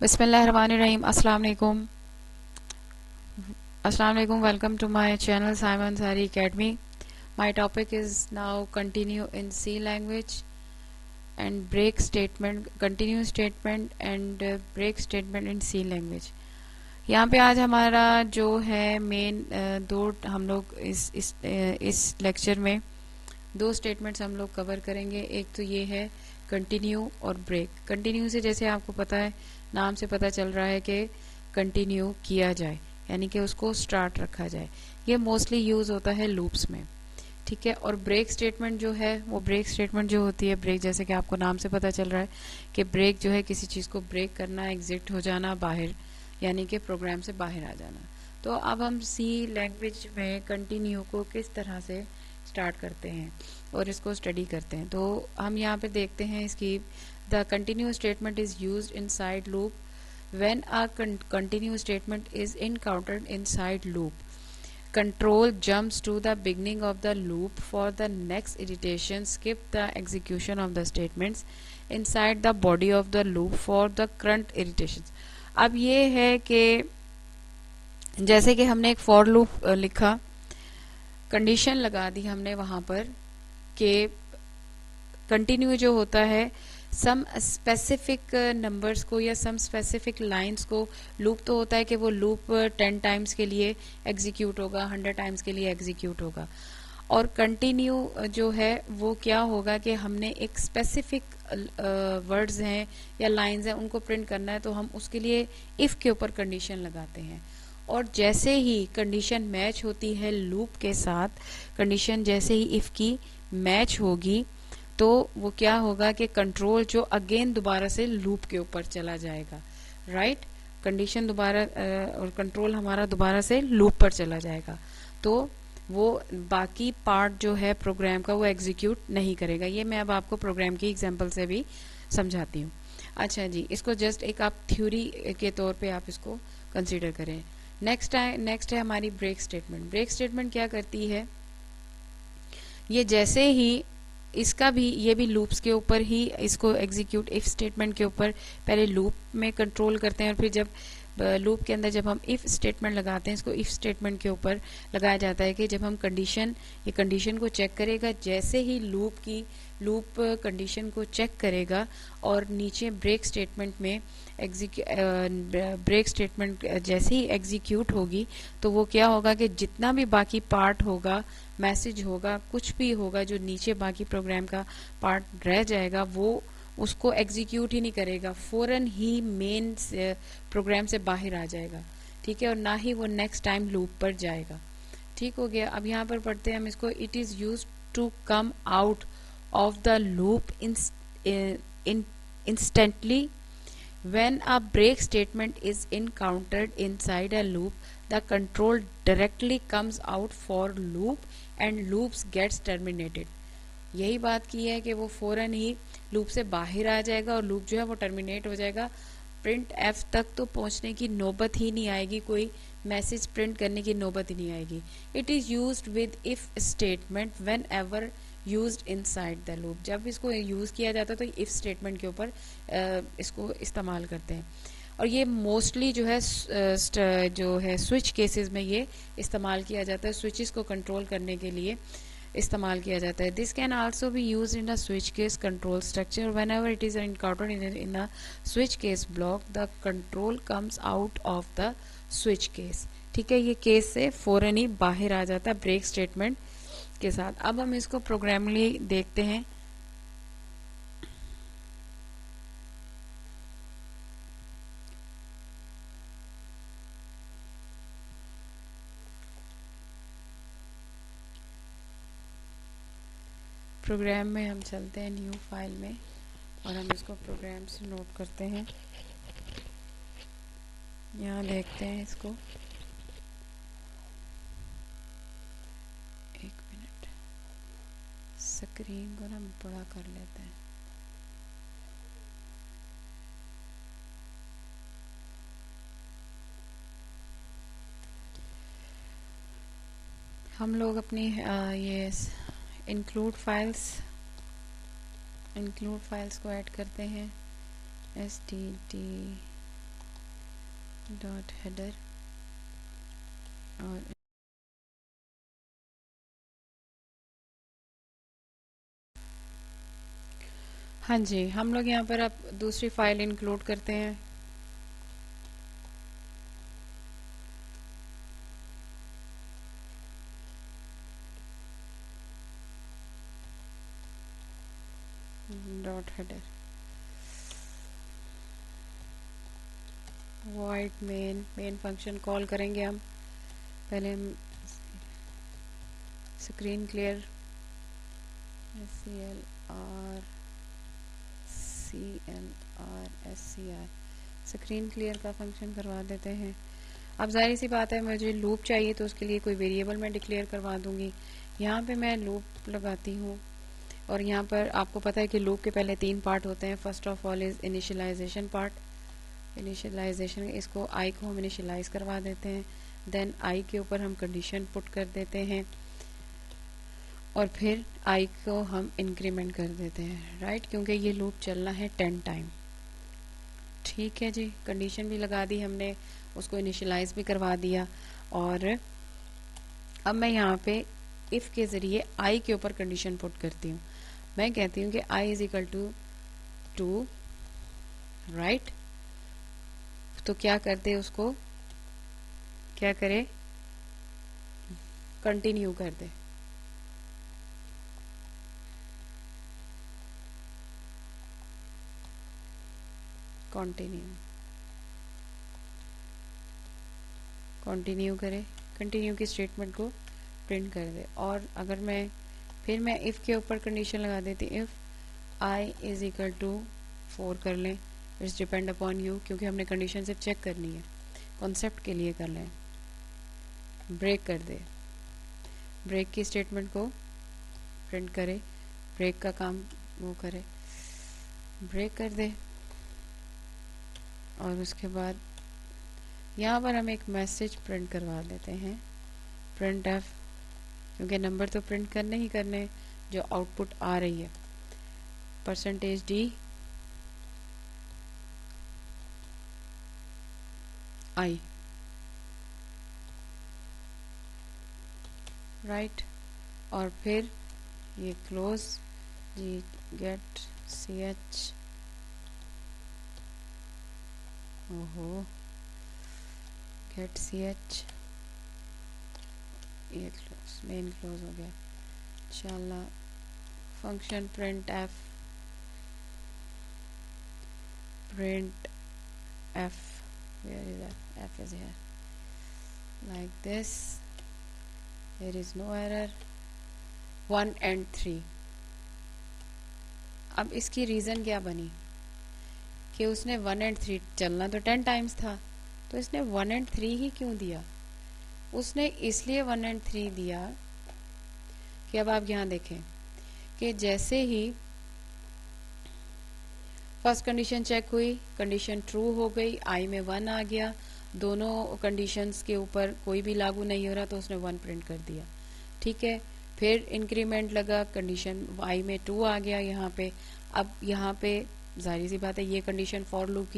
Bismillahirrahmanirrahim. Assalamu alaikum. Welcome to my channel Simon Sari Academy. My topic is now continue in C language and break statement, continue statement and break statement in C language. यहाँ पे आज हमारा जो है main दो हम लोग इस लेक्चर में दो स्टेटमेंट्स हम लोग कवर करेंगे. एक तो ये है कंटिन्यू और ब्रेक. कंटिन्यू से जैसे आपको पता है, नाम से पता चल रहा है कि कंटिन्यू किया जाए, यानी कि उसको स्टार्ट रखा जाए. ये मोस्टली यूज होता है लूप्स में, ठीक है. और ब्रेक स्टेटमेंट जो है वो ब्रेक स्टेटमेंट जो होती है, ब्रेक जैसे कि आपको नाम से पता चल रहा है कि ब्रेक जो है किसी चीज़ को ब्रेक करना, एग्जिट हो जाना बाहर, यानी कि प्रोग्राम से बाहर आ जाना. तो अब हम सी लैंग्वेज में कंटिन्यू को किस तरह से स्टार्ट करते हैं और इसको स्टडी करते हैं. तो हम यहाँ पे देखते हैं इसकी. The continue statement is used inside loop when a continue statement is encountered inside loop. Control jumps to the beginning of the loop for the next iteration. Skip the execution of the statements inside the body of the loop for the current iterations. अब ये है कि जैसे कि हमने एक for loop लिखा, condition लगा दी हमने वहां पर कि कंटिन्यू जो होता है सम स्पेसिफिक नंबर्स को या सम स्पेसिफिक लाइंस को. लूप तो होता है कि वो लूप 10 टाइम्स के लिए एग्जीक्यूट होगा, 100 टाइम्स के लिए एग्जीक्यूट होगा. और कंटिन्यू जो है वो क्या होगा कि हमने एक स्पेसिफिक वर्ड्स हैं या लाइंस हैं, उनको प्रिंट करना है, तो हम उसके लिए इफ के ऊपर कंडीशन लगाते हैं. और जैसे ही कंडीशन मैच होती है लूप के साथ, कंडीशन जैसे ही इफ की मैच होगी तो वो क्या होगा कि कंट्रोल जो अगेन दोबारा से लूप के ऊपर चला जाएगा. राइट, कंडीशन दोबारा और कंट्रोल हमारा दोबारा से लूप पर चला जाएगा. तो वो बाकी पार्ट जो है प्रोग्राम का वो एग्जीक्यूट नहीं करेगा. ये मैं अब आपको प्रोग्राम की एग्जांपल से भी समझाती हूँ. अच्छा जी, इसको जस्ट एक आप थ्योरी के तौर पे आप इसको कंसीडर करें. नेक्स्ट है हमारी ब्रेक स्टेटमेंट. ब्रेक स्टेटमेंट क्या करती है, ये जैसे ही इसका भी, ये भी लूप्स के ऊपर ही इसको एग्जीक्यूट, इफ स्टेटमेंट के ऊपर पहले लूप में कंट्रोल करते हैं और फिर जब लूप के अंदर जब हम इफ स्टेटमेंट लगाते हैं, इसको इफ स्टेटमेंट के ऊपर लगाया जाता है कि जब हम कंडीशन, ये कंडीशन को चेक करेगा, जैसे ही लूप कंडीशन को चेक करेगा और नीचे ब्रेक स्टेटमेंट में ब्रेक स्टेटमेंट जैसे ही एग्जीक्यूट होगी तो वो क्या होगा कि जितना भी बाकी पार्ट होगा, मैसेज होगा, कुछ भी होगा जो नीचे बाकी प्रोग्राम का पार्ट रह जाएगा, वो उसको एग्जीक्यूट ही नहीं करेगा, फौरन ही मेन प्रोग्राम से बाहर आ जाएगा. ठीक है, और ना ही वो नेक्स्ट टाइम लूप पर जाएगा. ठीक हो गया. अब यहाँ पर पढ़ते हैं हम इसको. It is use to come out of the loop instantly when a break statement is encountered inside a loop. The control directly comes out for loop and loops gets terminated. यही बात की है कि वो फौरन ही लूप से बाहर आ जाएगा और लूप जो है वो टर्मिनेट हो जाएगा. प्रिंट एफ तक तो पहुंचने की नौबत ही नहीं आएगी, कोई मैसेज प्रिंट करने की नौबत ही नहीं आएगी. It is used with if statement when ever used inside the loop. जब इसको यूज किया जाता है तो इफ स्टेटमेंट के ऊपर इसको इस्तेमाल करते हैं. और ये मोस्टली जो है स्विच केसेस में ये इस्तेमाल किया जाता है, स्विचेस को कंट्रोल करने के लिए इस्तेमाल किया जाता है. This can also be used in a switch case control structure. Whenever it is encountered in a switch case block, the control comes out of the switch case. ठीक है, ये केस से फौरन ही बाहर आ जाता है ब्रेक स्टेटमेंट के साथ. अब हम इसको प्रोग्रामली देखते हैं. प्रोग्राम में हम चलते हैं न्यू फाइल में और हम इसको प्रोग्राम से नोट करते हैं. यहाँ देखते हैं इसको. एक मिनट, स्क्रीन को ना बड़ा कर लेते हैं. हम लोग अपनी ये इंक्लूड फाइल्स को ऐड करते हैं. std डॉट हेडर और हाँ जी, हम लोग यहाँ पर अब दूसरी फाइल इंक्लूड करते हैं। Dot header void main function call करेंगे हम। पहले हम screen clear CLR screen clear का फंक्शन करवा देते हैं। अब जाहिर सी बात है, मुझे लूप चाहिए तो उसके लिए कोई वेरिएबल मैं डिक्लेयर करवा दूंगी। यहाँ पे मैं लूप लगाती हूँ और यहाँ पर आपको पता है कि लूप के पहले 3 पार्ट होते हैं। First of all is initialization part. Initialization, इसको आई को हम इनिशियलाइज करवा देते हैं। देन आई के ऊपर हम कंडीशन पुट कर देते हैं और फिर आई को हम इंक्रीमेंट कर देते हैं, राइट, क्योंकि ये लूप चलना है 10 टाइम। ठीक है जी, कंडीशन भी लगा दी हमने, उसको इनिशियलाइज भी करवा दिया। और अब मैं यहाँ पे इफ के जरिए आई के ऊपर कंडीशन पुट करती हूँ। मैं कहती हूँ कि आई इज इक्वल टू 2, राइट। तो क्या करते, उसको क्या करे, कंटिन्यू कर दे। कंटिन्यू करे, कंटिन्यू की स्टेटमेंट को प्रिंट कर दे। और अगर फिर मैं इफ के ऊपर कंडीशन लगा देती, if i is equal to 4 कर लें। इट्स डिपेंड अपॉन यू, क्योंकि हमने कंडीशन सिर्फ चेक करनी है, कॉन्सेप्ट के लिए कर लें। ब्रेक कर दे, ब्रेक की स्टेटमेंट को प्रिंट करे, ब्रेक का काम वो करे, ब्रेक कर दे। और उसके बाद यहाँ पर हम एक मैसेज प्रिंट करवा देते हैं, प्रिंट एफ, क्योंकि नंबर तो प्रिंट करने ही करने जो आउटपुट आ रही है। %d आई, राइट। और फिर ये क्लोज जी गेट ch, ओहो, गेट ch, ये क्लोज, मेन क्लोज हो गया। इंशाल्लाह function print F where is f is here, like this, there is no error, 1 and 3। अब इसकी रीजन क्या बनी कि उसने 1 and 3 चलना तो 10 टाइम्स था, तो इसने 1 and 3 ही क्यों दिया? उसने इसलिए 1 and 3 दिया कि अब आप यहाँ देखें कि जैसे ही फर्स्ट कंडीशन चेक हुई, कंडीशन ट्रू हो गई, आई में 1 आ गया, दोनों कंडीशंस के ऊपर कोई भी लागू नहीं हो रहा, तो उसने 1 प्रिंट कर दिया। ठीक है, फिर इंक्रीमेंट लगा, कंडीशन आई में 2 आ गया यहाँ पे। अब यहाँ पे जाहिर सी बात है, ये कंडीशन फॉर लूप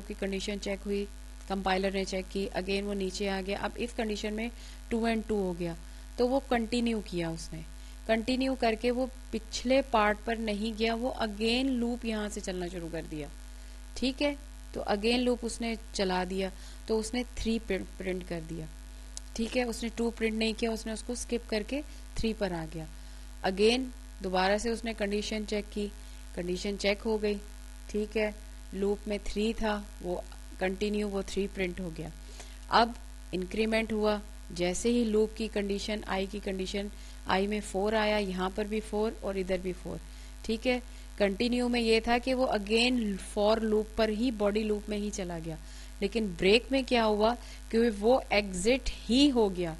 की कंडीशन चेक हुई, कंपाइलर ने चेक की, अगेन वो नीचे आ गया। अब इफ कंडीशन में 2 and 2 हो गया, तो वो कंटिन्यू किया, उसने कंटिन्यू करके वो पिछले पार्ट पर नहीं गया, वो अगेन लूप यहाँ से चलना शुरू कर दिया। ठीक है, तो अगेन लूप उसने चला दिया, तो उसने 3 प्रिंट कर दिया। ठीक है, उसने 2 प्रिंट नहीं किया, उसने उसको स्किप करके 3 पर आ गया। अगेन दोबारा से उसने कंडीशन चेक की, कंडीशन चेक हो गई। ठीक है, लूप में 3 था, वो कंटिन्यू, वो 3 प्रिंट हो गया। अब इंक्रीमेंट हुआ, जैसे ही लूप की कंडीशन आई में 4 आया, यहाँ पर भी 4 और इधर भी 4। ठीक है, कंटिन्यू में ये था कि वो अगेन फॉर लूप पर ही, बॉडी लूप में ही चला गया। लेकिन ब्रेक में क्या हुआ कि वो एग्जिट ही हो गया।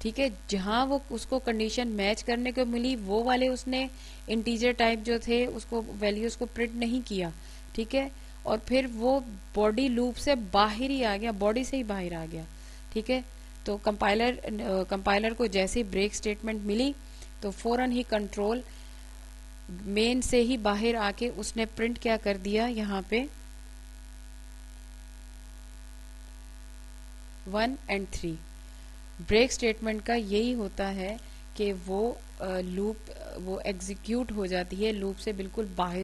ठीक है, जहां वो उसको कंडीशन मैच करने को मिली, वो वाले उसने इंटीजर टाइप जो थे उसको वैल्यूज को प्रिंट नहीं किया। ठीक है, और फिर वो बॉडी लूप से बाहर ही आ गया, बॉडी से ही बाहर आ गया। ठीक है, तो कंपाइलर को जैसे ब्रेक स्टेटमेंट मिली, तो फौरन ही कंट्रोल मेन से ही बाहर आके उसने प्रिंट क्या कर दिया, यहाँ पे 1 एंड 3। ब्रेक स्टेटमेंट का यही होता है कि वो लूप वो एग्जीक्यूट हो जाती है, लूप से बिल्कुल बाहर